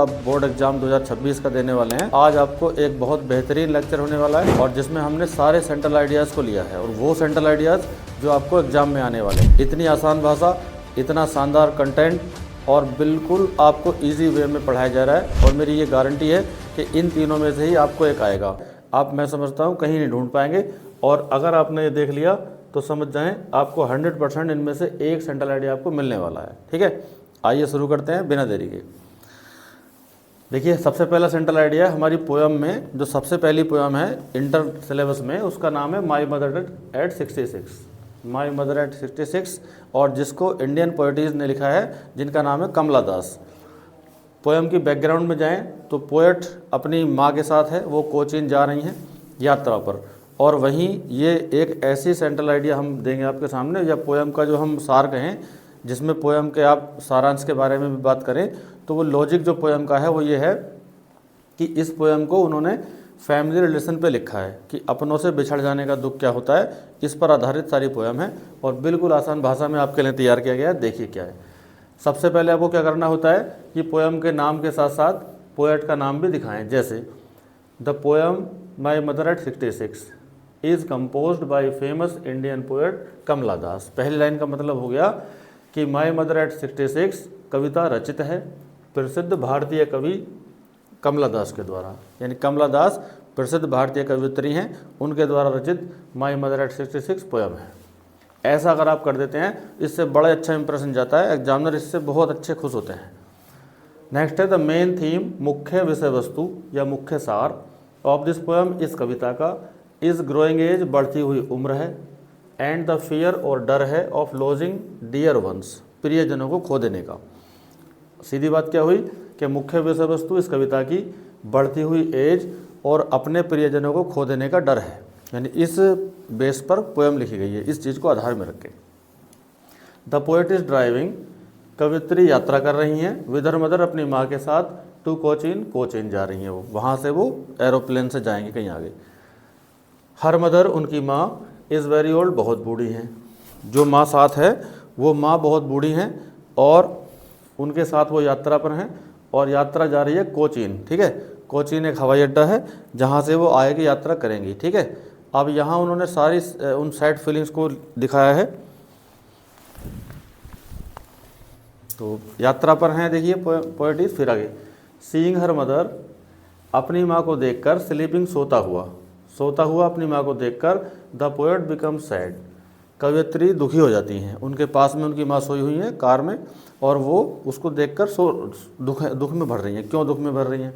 आप board exam 2026 का देने वाले हैं। आज आपको एक बहुत बेहतरीन लेक्चर होने वाला है और जिसमें हमने सारे सेंट्रल आइडियाज़ को लिया है और वो सेंट्रल आइडियाज़ जो आपको एग्जाम में आने वाले हैं। इतनी आसान भाषा, इतना शानदार कंटेंट और बिल्कुल आपको इजी वे में पढ़ाया जा रहा है और मेरी ये गारंटी है कि इन तीनों में से ही आपको एक आएगा। आप, मैं समझता हूँ, कहीं नहीं ढूंढ पाएंगे और अगर आपने ये देख लिया तो समझ जाएं आपको 100% इनमें से एक सेंट्रल आइडिया आपको मिलने वाला है। ठीक है, आइए शुरू करते हैं बिना देरी के। देखिए, सबसे पहला सेंट्रल आइडिया हमारी पोयम में, जो सबसे पहली पोयम है इंटर सिलेबस में, उसका नाम है माई mother at 66, my mother at 66, और जिसको इंडियन पोएटिस ने लिखा है, जिनका नाम है कमला दास। पोयम की बैकग्राउंड में जाएं तो पोएट अपनी माँ के साथ है, वो कोचीन जा रही हैं यात्रा पर, और वहीं ये एक ऐसी सेंट्रल आइडिया हम देंगे आपके सामने, या पोयम का जो हम सार कहें, जिसमें पोयम के आप सारांश के बारे में भी बात करें तो वो लॉजिक जो पोयम का है वो ये है कि इस पोयम को उन्होंने फैमिली रिलेशन पे लिखा है कि अपनों से बिछड़ जाने का दुख क्या होता है। इस पर आधारित सारी पोयम है और बिल्कुल आसान भाषा में आपके लिए तैयार किया गया है। देखिए क्या है। सबसे पहले आपको क्या करना होता है कि पोयम के नाम के साथ साथ पोएट का नाम भी दिखाएं। जैसे the poem my mother at 66 is composed by famous Indian poet Kamala Das. पहली लाइन का मतलब हो गया कि माई मदर एट 66 कविता रचित है प्रसिद्ध भारतीय कवि कमला दास के द्वारा, यानी कमला दास प्रसिद्ध भारतीय कवियत्री हैं, उनके द्वारा रचित माई मदर एट 66 पोयम है। ऐसा अगर आप कर देते हैं, इससे बड़ा अच्छा इंप्रेशन जाता है, एग्जामिनर इससे बहुत अच्छे खुश होते हैं। नेक्स्ट है द मेन थीम, मुख्य विषय वस्तु या मुख्य सार ऑफ दिस पोयम, इस कविता का इज ग्रोइंग एज, बढ़ती हुई उम्र है, एंड द फियर और डर है ऑफ लॉजिंग डियर वंस, प्रियजनों को खो देने का। सीधी बात क्या हुई कि मुख्य विषय वस्तु इस कविता की बढ़ती हुई एज और अपने प्रियजनों को खो देने का डर है, यानी इस बेस पर पोयम लिखी गई है, इस चीज़ को आधार में रख के। द पोएट इज ड्राइविंग, कवित्री यात्रा कर रही हैं, विद हर मदर, अपनी माँ के साथ, टू कोचीन, कोचीन जा रही हैं वो, वहाँ से वो एरोप्लेन से जाएंगे कहीं आगे। हर मदर, उनकी माँ, इज़ वेरी ओल्ड, बहुत बूढ़ी हैं। जो माँ साथ है वो माँ बहुत बूढ़ी हैं और उनके साथ वो यात्रा पर हैं और यात्रा जा रही है कोचीन। ठीक है, कोचीन एक हवाई अड्डा है जहाँ से वो आगे यात्रा करेंगी। ठीक है, अब यहाँ उन्होंने सारी उन सैड फीलिंग्स को दिखाया है। तो यात्रा पर हैं, देखिए पोएटिस। फिर आगे, सीइंग हर मदर, अपनी माँ को देखकर, स्लीपिंग, सोता हुआ अपनी माँ को देखकर, द पोएट बिकम सैड, कवियत्री दुखी हो जाती हैं। उनके पास में उनकी माँ सोई हुई है कार में और वो उसको देखकर दुख में भर रही हैं। क्यों दुख में भर रही हैं?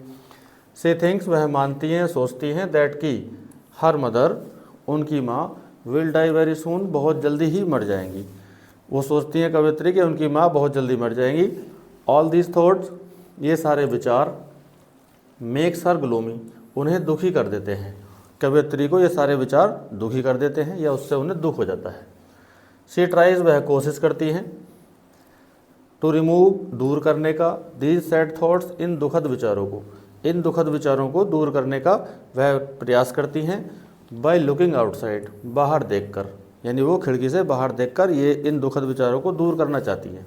से थिंग्स, वह मानती हैं, सोचती हैं, दैट की हर मदर, उनकी माँ, विल डाई वेरी सून, बहुत जल्दी ही मर जाएंगी। वो सोचती हैं कवियत्री कि उनकी माँ बहुत जल्दी मर जाएंगी। ऑल दीज थॉट्स, ये सारे विचार, मेक्स हर ग्लोमी, उन्हें दुखी कर देते हैं। कवियत्री को ये सारे विचार दुखी कर देते हैं या उससे उन्हें दुख हो जाता है। शी ट्राइज, वह कोशिश करती हैं, टू रिमूव, दूर करने का, दीज सैड थॉट्स, इन दुखद विचारों को दूर करने का वह प्रयास करती हैं। बाय लुकिंग आउटसाइड, बाहर देखकर, यानी वो खिड़की से बाहर देखकर ये इन दुखद विचारों को दूर करना चाहती हैं।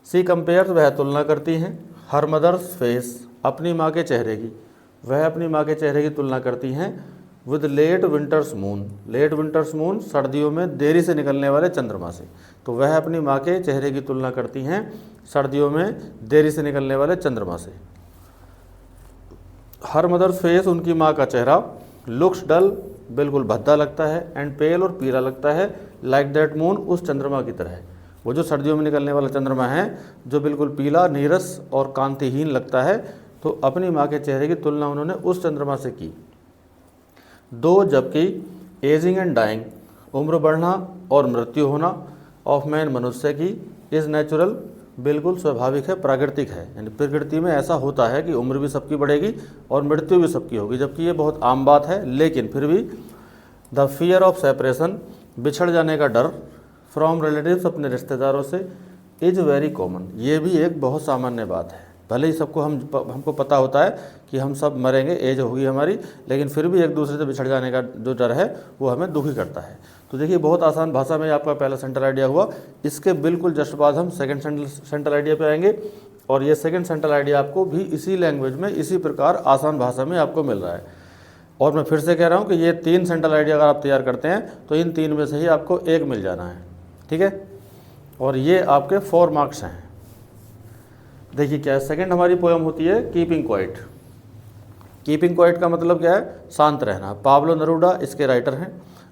सी कंपेयर्स, वह तुलना करती हैं, हर मदर्स फेस, अपनी माँ के चेहरे की, वह अपनी माँ के चेहरे की तुलना करती हैं, विद लेट विंटर्स मून, सर्दियों में देरी से निकलने वाले चंद्रमा से। तो वह अपनी माँ के चेहरे की तुलना करती हैं सर्दियों में देरी से निकलने वाले चंद्रमा से। हर मदर्स फेस, उनकी माँ का चेहरा, लुक्स डल, बिल्कुल भद्दा लगता है, एंड पेल, और पीला लगता है, लाइक दैट मून, उस चंद्रमा की तरह। वो जो सर्दियों में निकलने वाला चंद्रमा है जो बिल्कुल पीला, नीरस और कांतिहीन लगता है, तो अपनी माँ के चेहरे की तुलना उन्होंने उस चंद्रमा से की। दो, जबकि एजिंग एंड डाइंग, उम्र बढ़ना और मृत्यु होना, ऑफ मैन, मनुष्य की, इज़ नेचुरल, बिल्कुल स्वाभाविक है, प्राकृतिक है, यानी प्रकृति में ऐसा होता है कि उम्र भी सबकी बढ़ेगी और मृत्यु भी सबकी होगी, जबकि ये बहुत आम बात है। लेकिन फिर भी द फियर ऑफ सेपरेशन, बिछड़ जाने का डर, फ्रॉम रिलेटिव्स, अपने रिश्तेदारों से, इज़ वेरी कॉमन, ये भी एक बहुत सामान्य बात है। भले ही सबको हमको पता होता है कि हम सब मरेंगे, एज होगी हमारी, लेकिन फिर भी एक दूसरे से बिछड़ जाने का जो डर है वो हमें दुखी करता है। तो देखिए, बहुत आसान भाषा में आपका पहला सेंट्रल आइडिया हुआ। इसके बिल्कुल जस्ट बाद हम सेकंड सेंट्रल आइडिया पे आएंगे। और ये सेकंड सेंट्रल आइडिया आपको भी इसी लैंग्वेज में, इसी प्रकार आसान भाषा में आपको मिल रहा है। और मैं फिर से कह रहा हूँ कि ये 3 सेंट्रल आइडिया अगर आप तैयार करते हैं तो इन 3 में से ही आपको एक मिल जाना है, ठीक है। और ये आपके 4 मार्क्स हैं। देखिए क्या है, सेकंड हमारी पोएम होती है कीपिंग क्वाइट। कीपिंग क्वाइट का मतलब क्या है, शांत रहना। पाब्लो नेरूदा इसके राइटर हैं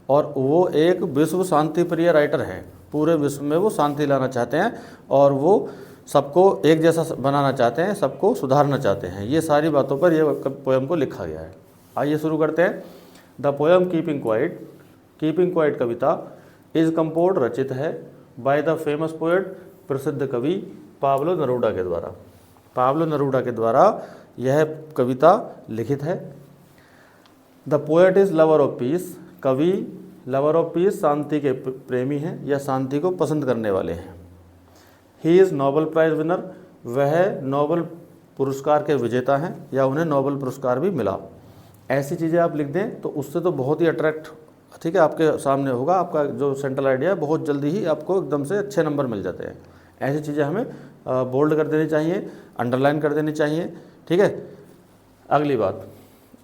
और वो एक विश्व शांति प्रिय राइटर हैं। पूरे विश्व में वो शांति लाना चाहते हैं और वो सबको एक जैसा बनाना चाहते हैं, सबको सुधारना चाहते हैं। ये सारी बातों पर ये पोएम को लिखा गया है। आइए शुरू करते हैं। The poem keeping quiet. Keeping quiet Kavita is compose रचित है बाय द फेमस पोएट, प्रसिद्ध कवि पाब्लो नेरूदा के द्वारा। पाब्लो नेरूदा के द्वारा यह कविता लिखित है। The poet is lover of peace. कवि लवर ऑफ पीस, शांति के प्रेमी हैं या शांति को पसंद करने वाले हैं। He is Nobel prize winner. वह नोबेल पुरस्कार के विजेता हैं या उन्हें नोबेल पुरस्कार भी मिला। ऐसी चीज़ें आप लिख दें तो उससे तो बहुत ही अट्रैक्ट, ठीक है, आपके सामने होगा। आपका जो सेंट्रल आइडिया बहुत जल्दी ही आपको एकदम से अच्छे नंबर मिल जाते हैं। ऐसी चीज़ें हमें बोल्ड कर देनी चाहिए, अंडरलाइन कर देनी चाहिए, ठीक है। अगली बात,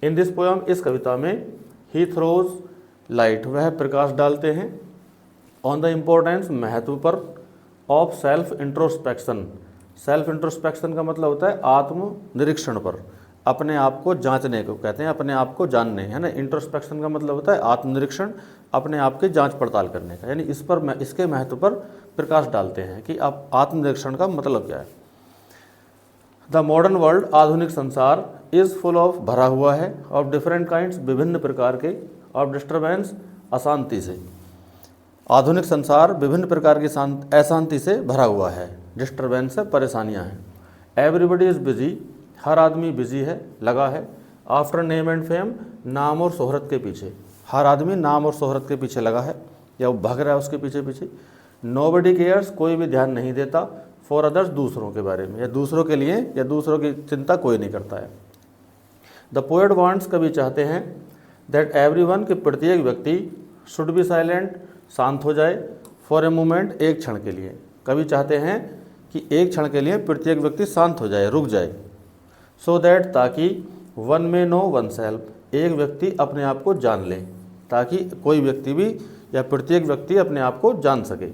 इन दिस पोएम, इस कविता में ही थ्रोज लाइट, वह प्रकाश डालते हैं ऑन द इम्पोर्टेंस, महत्व पर, of self introspection. Self introspection का मतलब होता है आत्म निरीक्षण पर, अपने आप को जांचने को कहते हैं, अपने आप को जानने, है ना। इंट्रोस्पेक्शन का मतलब होता है आत्मनिरीक्षण, अपने आप की जांच पड़ताल करने का, यानी इस पर, इसके महत्व पर प्रकाश डालते हैं कि आप आत्मनिरीक्षण का मतलब क्या है। द मॉडर्न वर्ल्ड, आधुनिक संसार, इज़ फुल ऑफ, भरा हुआ है, ऑफ डिफरेंट काइंड्स, विभिन्न प्रकार के, ऑफ डिस्टर्बेंस, अशांति से। आधुनिक संसार विभिन्न प्रकार की अशांति से भरा हुआ है, डिस्टर्बेंस से, परेशानियां हैं। एवरीबडी इज़ बिजी, हर आदमी बिजी है, लगा है। आफ्टर नेम एंड फेम, नाम और शोहरत के पीछे, हर आदमी नाम और शोहरत के पीछे लगा है या वो भाग रहा है उसके पीछे पीछे। नोबडी केयर्स, कोई भी ध्यान नहीं देता। फॉर अदर्स, दूसरों के बारे में या दूसरों के लिए या दूसरों की चिंता कोई नहीं करता है। द पोएट वांट्स, कवि चाहते हैं, दैट एवरीवन, कि प्रत्येक व्यक्ति, शुड बी साइलेंट, शांत हो जाए, फॉर ए मोमेंट, एक क्षण के लिए। कवि चाहते हैं कि एक क्षण के लिए प्रत्येक व्यक्ति शांत हो जाए, रुक जाए। सो दैट, ताकि, वन में नो वन सेल्फ, एक व्यक्ति अपने आप को जान ले, ताकि कोई व्यक्ति भी या प्रत्येक व्यक्ति अपने आप को जान सके।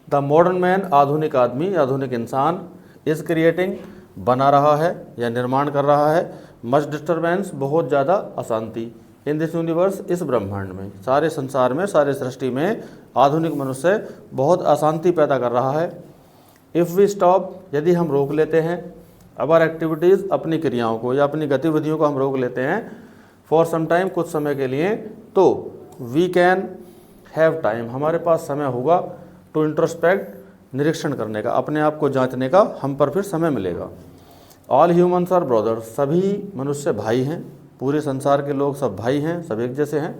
द मॉडर्न मैन, आधुनिक आदमी, आधुनिक इंसान, इज क्रिएटिंग, बना रहा है या निर्माण कर रहा है, मच डिस्टर्बेंस, बहुत ज़्यादा अशांति, इन दिस यूनिवर्स, इस ब्रह्मांड में, सारे संसार में, सारे सृष्टि में आधुनिक मनुष्य बहुत अशांति पैदा कर रहा है। इफ़ वी स्टॉप, यदि हम रोक लेते हैं, अवर एक्टिविटीज़, अपनी क्रियाओं को या अपनी गतिविधियों को हम रोक लेते हैं, फॉर सम टाइम, कुछ समय के लिए, तो वी कैन हैव टाइम, हमारे पास समय होगा, टू इंट्रोस्पेक्ट, निरीक्षण करने का, अपने आप को जांचने का हम पर फिर समय मिलेगा। ऑल ह्यूमन्स आर ब्रदर्स, सभी मनुष्य भाई हैं, पूरे संसार के लोग सब भाई हैं, सब एक जैसे हैं।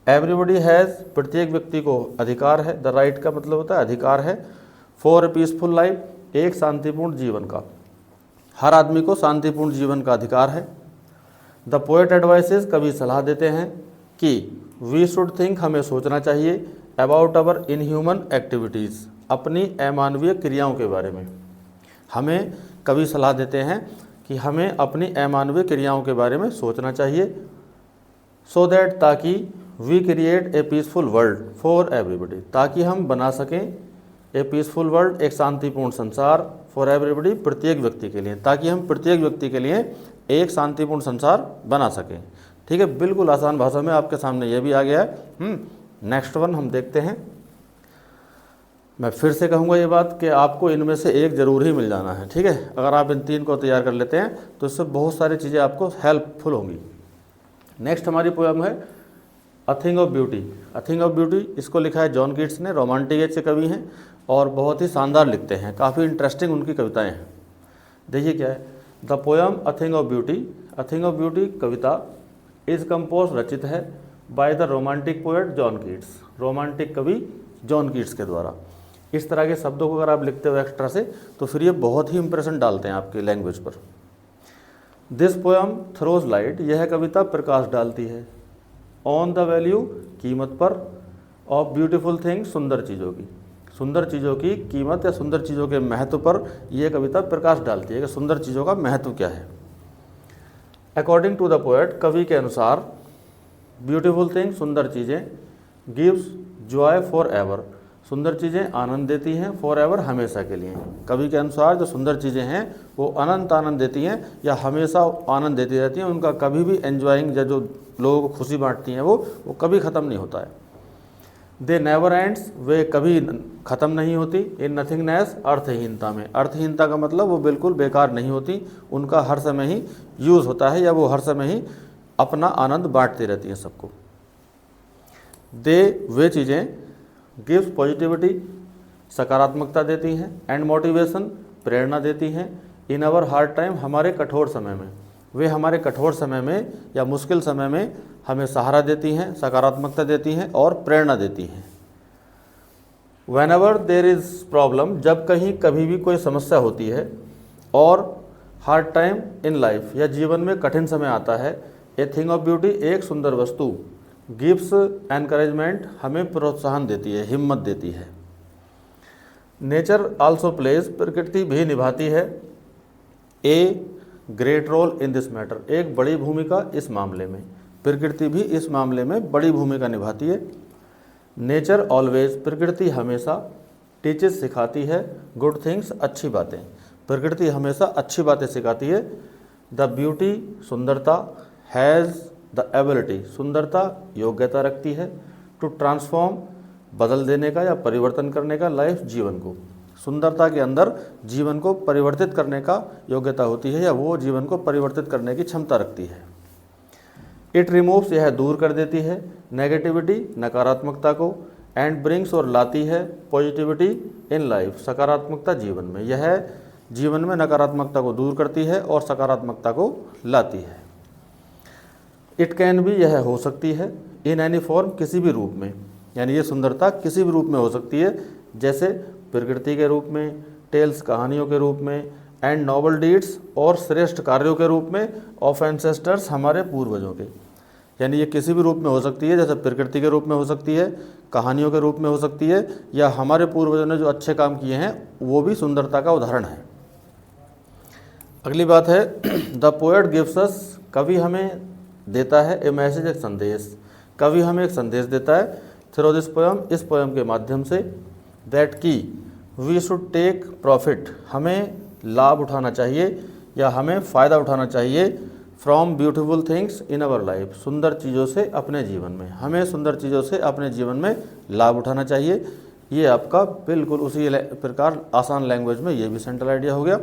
एवरीबडी हैज़, प्रत्येक व्यक्ति को अधिकार है, द राइट का मतलब होता है अधिकार है, फॉर ए पीसफुल लाइफ, एक शांतिपूर्ण जीवन का, हर आदमी को शांतिपूर्ण जीवन का अधिकार है। द पोएट एडवाइसेस, कवि सलाह देते हैं कि वी शुड थिंक, हमें सोचना चाहिए, अबाउट अवर इनह्यूमन एक्टिविटीज़, अपनी अमानवीय क्रियाओं के बारे में। हमें कवि सलाह देते हैं कि हमें अपनी अमानवीय क्रियाओं के बारे में सोचना चाहिए। सो दैट, ताकि, we create a peaceful world for everybody, ताकि हम बना सकें ए पीसफुल वर्ल्ड, एक शांतिपूर्ण संसार, फॉर एवरीबडी, प्रत्येक व्यक्ति के लिए, ताकि हम प्रत्येक व्यक्ति के लिए एक शांतिपूर्ण संसार बना सकें। ठीक है, बिल्कुल आसान भाषा में आपके सामने ये भी आ गया है। नेक्स्ट वन हम देखते हैं। मैं फिर से कहूँगा ये बात कि आपको इनमें से एक ज़रूर ही मिल जाना है, ठीक है। अगर आप इन 3 को तैयार कर लेते हैं तो इससे बहुत सारी चीज़ें आपको हेल्पफुल होंगी। नेक्स्ट हमारी पोएम है a thing of beauty. A thing of beauty, इसको लिखा है जॉन कीट्स ने, रोमांटिक एज के कवि हैं और बहुत ही शानदार लिखते हैं, काफ़ी इंटरेस्टिंग उनकी कविताएँ हैं। देखिए क्या है, the poem a thing of beauty. A thing of beauty Kavita is compose, रचित है, by the romantic poet John Keats, romantic कवि जॉन कीट्स के द्वारा। इस तरह के शब्दों को अगर आप लिखते हो एक्स्ट्रा से तो फिर ये बहुत ही इंप्रेशन डालते हैं आपकी लैंग्वेज पर। दिस पोएम थ्रोज लाइट, यह कविता प्रकाश डालती है, ऑन द वैल्यू, कीमत पर, ऑफ ब्यूटीफुल थिंग्स, सुंदर चीज़ों की। सुंदर चीज़ों की कीमत या सुंदर चीज़ों के महत्व पर यह कविता प्रकाश डालती है कि सुंदर चीज़ों का महत्व क्या है। अकॉर्डिंग टू द पोएट, कवि के अनुसार ब्यूटीफुल थिंग, सुंदर चीज़ें, गिव्स जॉय फॉर एवर, सुंदर चीज़ें आनंद देती हैं, फॉर एवर, हमेशा के लिए। कवि के अनुसार जो सुंदर चीज़ें हैं वो अनंत आनंद देती हैं या हमेशा आनंद देती रहती हैं, उनका कभी भी एंजॉइंग या जो लोगों को खुशी बांटती हैं वो कभी ख़त्म नहीं होता है। दे नेवर एंड्स, वे कभी ख़त्म नहीं होती। इन नथिंगनेस, अर्थहीनता में, अर्थहीनता का मतलब वो बिल्कुल बेकार नहीं होती, उनका हर समय ही यूज़ होता है या वो हर समय ही अपना आनंद बांटती रहती हैं सबको। वे चीज़ें गिव्स पॉजिटिविटी, सकारात्मकता देती हैं, एंड मोटिवेशन, प्रेरणा देती हैं, इन अवर हार्ड टाइम, हमारे कठोर समय में, वे हमारे कठोर समय में या मुश्किल समय में हमें सहारा देती हैं, सकारात्मकता देती हैं और प्रेरणा देती हैं। Whenever there is problem, जब कहीं कभी भी कोई समस्या होती है, और हार्ड टाइम इन लाइफ, या जीवन में कठिन समय आता है, ए थिंग ऑफ ब्यूटी, एक सुंदर वस्तु, गिव्स एनकरेजमेंट, हमें प्रोत्साहन देती है, हिम्मत देती है। नेचर आल्सो प्लेज, प्रकृति भी निभाती है, a great role in this matter, एक बड़ी भूमिका इस मामले में, प्रकृति भी इस मामले में बड़ी भूमिका निभाती है। नेचर ऑलवेज, प्रकृति हमेशा, टीचेस सिखाती है, गुड थिंग्स, अच्छी बातें, प्रकृति हमेशा अच्छी बातें सिखाती है। द ब्यूटी, सुंदरता, हैज़ द एबिलिटी, सुंदरता योग्यता रखती है, टू ट्रांसफॉर्म, बदल देने का या परिवर्तन करने का, लाइफ, जीवन को, सुंदरता के अंदर जीवन को परिवर्तित करने का योग्यता होती है या वो जीवन को परिवर्तित करने की क्षमता रखती है। इट रिमूव्स, यह दूर कर देती है, नेगेटिविटी, नकारात्मकता को, एंड ब्रिंग्स, और लाती है, पॉजिटिविटी इन लाइफ, सकारात्मकता जीवन में, यह जीवन में नकारात्मकता को दूर करती है और सकारात्मकता को लाती है। इट कैन बी, यह हो सकती है, इन एनी फॉर्म, किसी भी रूप में, यानी ये सुंदरता किसी भी रूप में हो सकती है, जैसे प्रकृति के रूप में, टेल्स, कहानियों के रूप में, एंड नोबल डीड्स, और श्रेष्ठ कार्यों के रूप में, ऑफ एंसेस्टर्स, हमारे पूर्वजों के, यानी ये किसी भी रूप में हो सकती है, जैसे प्रकृति के रूप में हो सकती है, कहानियों के रूप में हो सकती है, या हमारे पूर्वजों ने जो अच्छे काम किए हैं वो भी सुंदरता का उदाहरण है। अगली बात है, द पोएट गिव्स अस, कवि हमें देता है, ए मैसेज, एक संदेश, कवि हमें एक संदेश देता है, थ्रू दिस पोएम, इस पोएम के माध्यम से, दैट की वी शुड टेक प्रॉफिट, हमें लाभ उठाना चाहिए या हमें फ़ायदा उठाना चाहिए, from beautiful things in our life, सुंदर चीज़ों से अपने जीवन में, हमें सुंदर चीज़ों से अपने जीवन में लाभ उठाना चाहिए। ये आपका बिल्कुल उसी प्रकार आसान लैंग्वेज में ये भी सेंट्रल आइडिया हो गया।